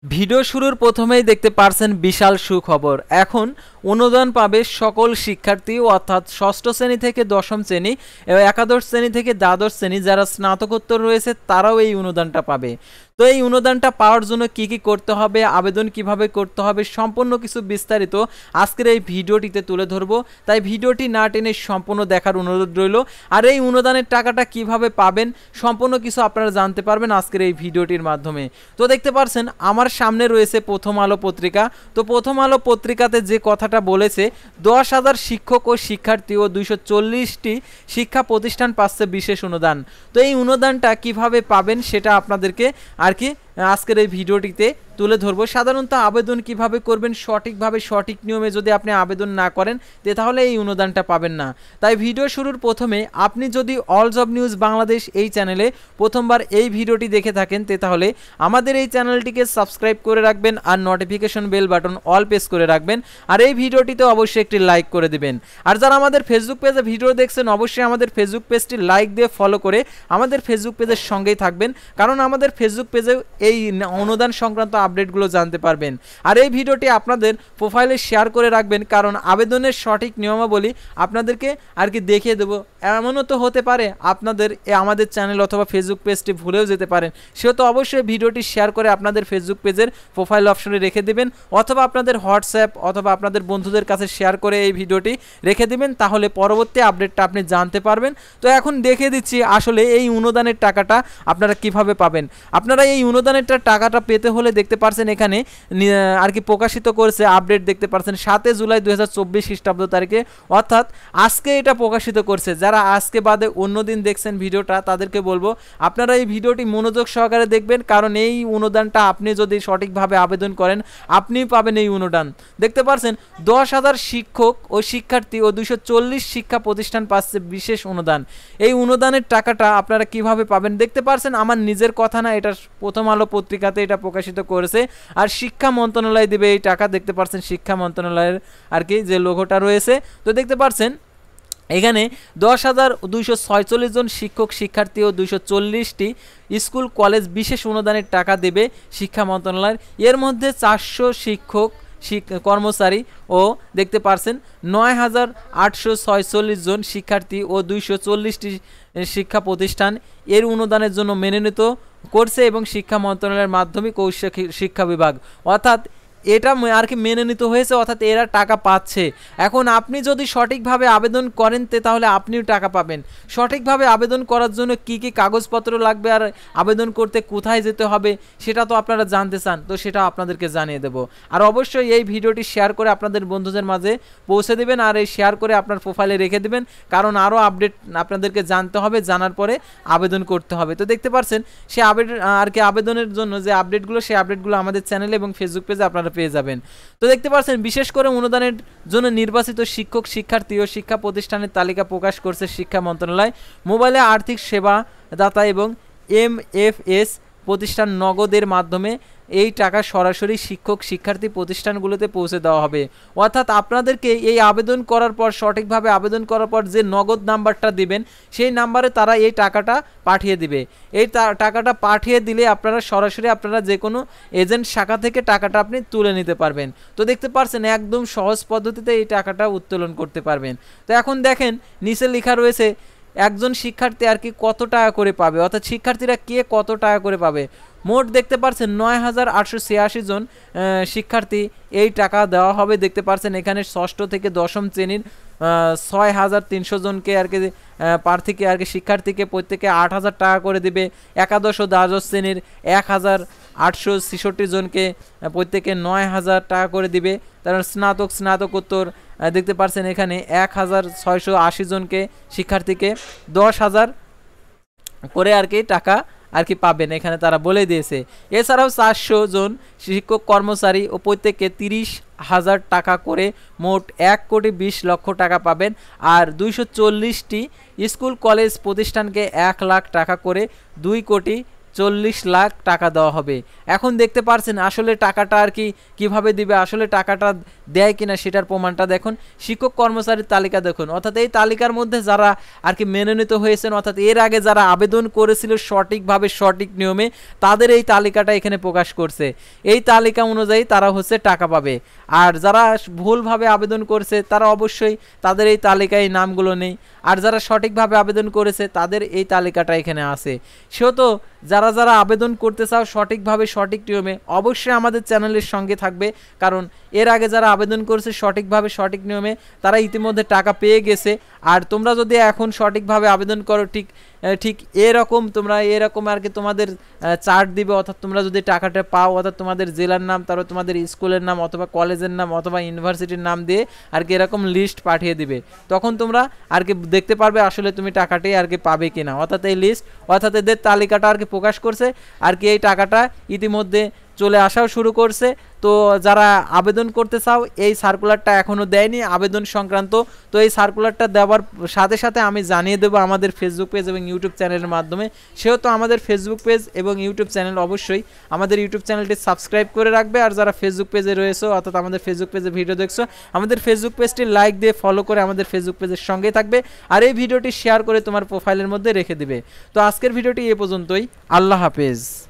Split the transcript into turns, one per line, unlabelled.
Video শুরুর প্রথমেই দেখতে পারছেন বিশাল সুখবর। এখন অনুদান পাবে সকল শিক্ষার্থী, অর্থাৎ ষষ্ঠ শ্রেণী থেকে দশম শ্রেণী এবং একাদশ শ্রেণী থেকে দ্বাদশ শ্রেণী যারা স্নাতকোত্তর রয়েছে তারাও এই অনুদানটা পাবে। তো এই অনুদানটা পাওয়ার জন্য কি কি করতে হবে, আবেদন কিভাবে করতে হবে, সম্পূর্ণ কিছু বিস্তারিত আজকের এই ভিডিওটিতে তুলে ধরবো। তাই ভিডিওটি না টেনে সম্পূর্ণ দেখার অনুরোধ রইল। আর এই অনুদানের টাকাটা কিভাবে পাবেন সম্পূর্ণ কিছু আপনারা জানতে পারবেন আজকের এই ভিডিওটির মাধ্যমে। তো দেখতে পাচ্ছেন আমার সামনে রয়েছে প্রথম আলো পত্রিকা। তো প্রথম আলো পত্রিকাতে যে কথাটা বলেছে, 10,000 শিক্ষক ও শিক্ষার্থী ও 240টি শিক্ষা প্রতিষ্ঠান পাচ্ছে বিশেষ অনুদান। তো এই অনুদানটা কিভাবে পাবেন সেটা আপনাদেরকে আর কি আজকের এই ভিডিওটিতে তুলে ধরবো। সাধারণত আবেদন কিভাবে করবেন সঠিকভাবে সঠিক নিয়মে যদি আপনি আবেদন না করেন তাহলে এই অনুদানটা পাবেন না। তাই ভিডিও শুরুর প্রথমে আপনি যদি অল জব নিউজ বাংলাদেশ এই চ্যানেলে প্রথমবার এই ভিডিওটি দেখে থাকেন তাহলে আমাদের এই চ্যানেলটিকে সাবস্ক্রাইব করে রাখবেন আর নোটিফিকেশন বেল বাটন অল প্রেস করে রাখবেন। আর এই ভিডিওটিতে অবশ্যই একটি লাইক করে দিবেন। আর যারা আমাদের ফেসবুক পেজে ভিডিও দেখছেন অবশ্যই আমাদের ফেসবুক পেজটি লাইক দিয়ে ফলো করে আমাদের ফেসবুক পেজের সঙ্গেই থাকবেন, কারণ আমাদের ফেসবুক পেজে এই অনুদান সংক্রান্ত আপডেটগুলো জানতে পারবেন। আর এই ভিডিওটি আপনাদের প্রোফাইলে শেয়ার করে রাখবেন, কারণ আবেদনের সঠিক নিয়মাবলী আপনাদেরকে আর কি দেখিয়ে দেবো। এমনও তো হতে পারে আপনাদের আমাদের চ্যানেল অথবা ফেসবুক পেজটি ভুলেও যেতে পারেন, সেহেতু অবশ্যই ভিডিওটি শেয়ার করে আপনাদের ফেসবুক পেজের প্রোফাইল অপশনে রেখে দেবেন, অথবা আপনাদের হোয়াটসঅ্যাপ অথবা আপনাদের বন্ধুদের কাছে শেয়ার করে এই ভিডিওটি রেখে দেবেন, তাহলে পরবর্তী আপডেটটা আপনি জানতে পারবেন। তো এখন দেখিয়ে দিচ্ছি আসলে এই অনুদানের টাকাটা আপনারা কিভাবে পাবেন। আপনারা এই অনুদানের টাকাটা পেতে হলে দেখতে পারছেন এখানে আর কি প্রকাশিত করেছে আপডেট, দেখতে পারছেন 7 জুলাই 2024 খ্রিস্টাব্দ তারিখে, অর্থাৎ আজকে এটা প্রকাশিত করছে। যারা আজকে বাদে অন্য দিন দেখছেন ভিডিওটা তাদেরকে বলবো আপনারা এই ভিডিওটি মনোযোগ সহকারে দেখবেন, কারণ এই অনুদানটা আপনি যদি সঠিকভাবে আবেদন করেন আপনি পাবেন এই অনুদান। দেখতে পারছেন 10,000 শিক্ষক ও শিক্ষার্থী ও 240 শিক্ষা প্রতিষ্ঠান পাচ্ছে বিশেষ অনুদান। এই অনুদানের টাকাটা আপনারা কিভাবে পাবেন দেখতে পারছেন আমার নিজের কথা না, এটা প্রথম আলো পত্রিকাতে এটা প্রকাশিত করেছে। আর শিক্ষা মন্ত্রণালয় দেবে এই টাকা, দেখতে পাচ্ছেন শিক্ষা মন্ত্রণালয়ের আর কি যে লোগোটা রয়েছে। তো দেখতে পাচ্ছেন এখানে 10,246 জন শিক্ষক শিক্ষার্থী ও 240টি স্কুল কলেজ বিশেষ অনুদানের টাকা দেবে শিক্ষা মন্ত্রণালয়। এর মধ্যে 400 শিক্ষক কর্মচারী ও দেখতে পারছেন 9,846 জন শিক্ষার্থী ও 240টি শিক্ষা প্রতিষ্ঠান এর অনুদানের জন্য মনোনীত করছে এবং শিক্ষা মন্ত্রণালয়ের মাধ্যমিক ও শিক্ষা বিভাগ, অর্থাৎ এটা আর কি মেনে নিতে হয়েছে, অর্থাৎ এরা টাকা পাচ্ছে। এখন আপনি যদি সঠিকভাবে আবেদন করেন তাহলে আপনিও টাকা পাবেন। সঠিকভাবে আবেদন করার জন্য কি কি কাগজপত্র লাগবে আর আবেদন করতে কোথায় যেতে হবে সেটা তো আপনারা জানতে চান, তো সেটা আপনাদেরকে জানিয়ে দেব। আর অবশ্যই এই ভিডিওটি শেয়ার করে আপনাদের বন্ধুদের মাঝে পৌঁছে দেবেন আর এই শেয়ার করে আপনার প্রোফাইলে রেখে দেবেন, কারণ আরও আপডেট আপনাদেরকে জানতে হবে, জানার পরে আবেদন করতে হবে। তো দেখতে পাচ্ছেন সে আর কি আবেদনের জন্য যে আপডেটগুলো সেই আপডেটগুলো আমাদের চ্যানেলে এবং ফেসবুক পেজে আপনারা পেয়ে যাবেন। তো দেখতে পাচ্ছেন বিশেষ করে অনুদানের জন্য নির্বাচিত শিক্ষক শিক্ষার্থী ও শিক্ষা প্রতিষ্ঠানের তালিকা প্রকাশ করছে শিক্ষা মন্ত্রণালয়। মোবাইলে আর্থিক সেবা দাতা এবং MFS প্রতিষ্ঠান নগদের মাধ্যমে এই টাকা সরাসরি শিক্ষক শিক্ষার্থী প্রতিষ্ঠানগুলোতে পৌঁছে দেওয়া হবে। অর্থাৎ আপনাদেরকে এই আবেদন করার পর সঠিকভাবে আবেদন করার পর যে নগদ নাম্বারটা দিবেন সেই নাম্বারে তারা এই টাকাটা পাঠিয়ে দিবে। এই টাকাটা পাঠিয়ে দিলে আপনারা সরাসরি আপনারা যে কোনো এজেন্ট শাখা থেকে টাকাটা আপনি তুলে নিতে পারবেন। তো দেখতে পাচ্ছেন একদম সহজ পদ্ধতিতে এই টাকাটা উত্তোলন করতে পারবেন। তো এখন দেখেন নিচে লেখা রয়েছে একজন শিক্ষার্থী আর কি কত টাকা করে পাবে, অর্থাৎ শিক্ষার্থীরা কে কত টাকা করে পাবে। মোট দেখতে পাচ্ছেন 9,886 জন শিক্ষার্থী এই টাকা দেওয়া হবে। দেখতে পাচ্ছেন এখানে ষষ্ঠ থেকে দশম শ্রেণীর 6,300 জনকে আর কি প্রার্থীকে আর কি শিক্ষার্থীকে প্রত্যেকে 8,000 টাকা করে দেবে। একাদশ ও দ্বাদশ শ্রেণীর 1,866 জনকে প্রত্যেকে 9,000 টাকা করে দিবে। তারপর স্নাতকোত্তর দেখতে পাচ্ছেন এখানে 1,680 জনকে শিক্ষার্থীকে 10,000 করে আর কি টাকা আর কি পাবেন, এখানে তারা বলে দিয়েছে। এছাড়াও 400 জন শিক্ষক কর্মচারী ও প্রত্যেকে 30,000 টাকা করে মোট 1,20,00,000 টাকা পাবেন। আর 240টি স্কুল কলেজ প্রতিষ্ঠানকে 1 লাখ টাকা করে 2,00,00,000 40 লাখ টাকা দেওয়া হবে। এখন দেখতে পারছেন আসলে টাকাটা আর কি কিভাবে দিবে, আসলে টাকাটা দেয় কিনা সেটার প্রমাণটা দেখুন। শিক্ষক কর্মচারীর তালিকা দেখুন, অর্থাৎ এই তালিকার মধ্যে যারা আর কি মনোনীত হয়েছেন, অর্থাৎ এর আগে যারা আবেদন করেছিল সঠিকভাবে সঠিক নিয়মে, তাদের এই তালিকাটা এখানে প্রকাশ করছে। এই তালিকা অনুযায়ী তারা হচ্ছে টাকা পাবে। আর যারা ভুলভাবে আবেদন করছে তারা অবশ্যই তাদের এই তালিকায় নামগুলো নেই। আর যারা সঠিকভাবে আবেদন করেছে তাদের এই তালিকাটা এখানে আছে। সেহেতু যারা যারা আবেদন করতে চাও সঠিকভাবে সঠিক নিয়মে, অবশ্যই আমাদের চ্যানেলের সঙ্গে থাকবে, কারণ এর আগে যারা আবেদন করেছে সঠিকভাবে সঠিক নিয়মে তারা ইতিমধ্যে টাকা পেয়ে গেছে। আর তোমরা যদি এখন সঠিকভাবে আবেদন করো ঠিক এরকম তোমরা এরকম আর কি তোমাদের চার্ট দিবে, অর্থাৎ তোমরা যদি টাকাটা পাও, অর্থাৎ তোমাদের জেলার নাম, তারপর তোমাদের স্কুলের নাম অথবা কলেজের নাম অথবা ইউনিভার্সিটির নাম দিয়ে আর কি এরকম লিস্ট পাঠিয়ে দিবে। তখন তোমরা আর কি দেখতে পারবে আসলে তুমি টাকাটি আর কি পাবে কিনা। অর্থাৎ এই লিস্ট, অর্থাৎ এদের তালিকাটা আর কি প্রকাশ করছে আর কি। এই টাকাটা ইতিমধ্যে চলে আসাও শুরু করছে। তো যারা আবেদন করতে চাও, এই সার্কুলারটা এখনও দেয়নি আবেদন সংক্রান্ত, তো এই সার্কুলারটা দেওয়ার সাথে সাথে আমি জানিয়ে দেবো আমাদের ফেসবুক পেজ এবং ইউটিউব চ্যানেলের মাধ্যমে। সেহেতু আমাদের ফেসবুক পেজ এবং ইউটিউব চ্যানেল অবশ্যই আমাদের ইউটিউব চ্যানেলটি সাবস্ক্রাইব করে রাখবে। আর যারা ফেসবুক পেজে রয়েছে, অর্থাৎ আমাদের ফেসবুক পেজে ভিডিও দেখছো, আমাদের ফেসবুক পেজটি লাইক দিয়ে ফলো করে আমাদের ফেসবুক পেজের সঙ্গে থাকবে। আর এই ভিডিওটি শেয়ার করে তোমার প্রোফাইলের মধ্যে রেখে দিবে। তো আজকের ভিডিওটি এ পর্যন্তই। আল্লাহ হাফেজ।